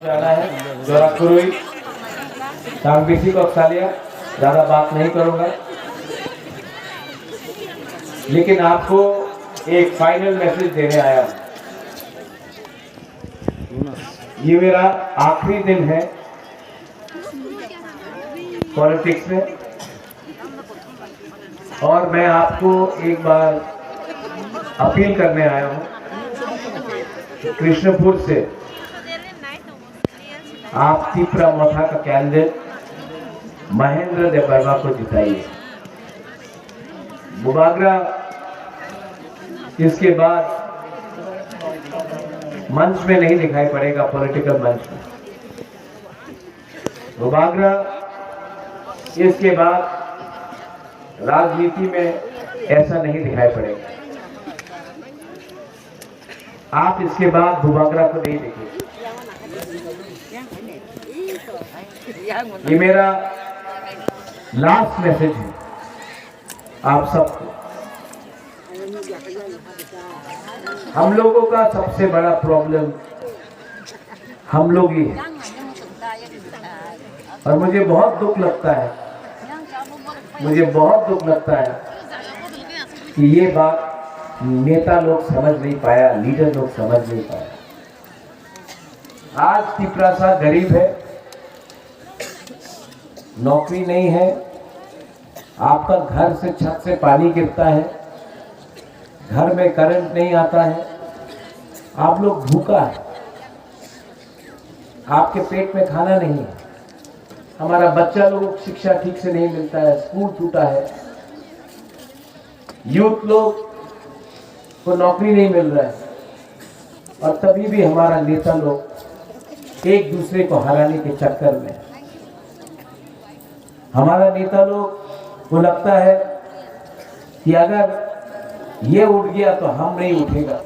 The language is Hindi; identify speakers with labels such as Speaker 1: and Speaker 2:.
Speaker 1: जाना है जोराखुरुई सांगबीसी को अक्सालिया। ज़्यादा बात नहीं करूँगा, लेकिन आपको एक फाइनल मैसेज देने आया हूँ। ये मेरा आखिरी दिन है पॉलिटिक्स में, और मैं आपको एक बार अपील करने आया हूँ। कृष्णपुर से आप तीपरा मोथा का कैंडिडेट महेंद्र देवबर्मा को जिताइए। बुबागरा इसके बाद मंच में नहीं दिखाई पड़ेगा, पॉलिटिकल मंच में। बुबागरा इसके बाद राजनीति में ऐसा नहीं दिखाई पड़ेगा। आप इसके बाद बुबागरा को नहीं देखेंगे। ये मेरा लास्ट मैसेज है आप सबको। हम लोगों का सबसे बड़ा प्रॉब्लम हम लोग ही है, और मुझे बहुत दुख लगता है, कि ये बात नेता लोग समझ नहीं पाया, लीडर लोग समझ नहीं पाया। आज तीपरा सा गरीब है, नौकरी नहीं है, आपका घर से छत से पानी गिरता है, घर में करंट नहीं आता है, आप लोग भूखा है, आपके पेट में खाना नहीं है, हमारा बच्चा लोग शिक्षा ठीक से नहीं मिलता है, स्कूल टूटा है, यूथ लोग को नौकरी नहीं मिल रहा है, और तभी भी हमारा नेता लोग एक दूसरे को हराने के चक्कर में, हमारा नेता लोग को लगता है कि अगर ये उठ गया तो हम नहीं उठेगा।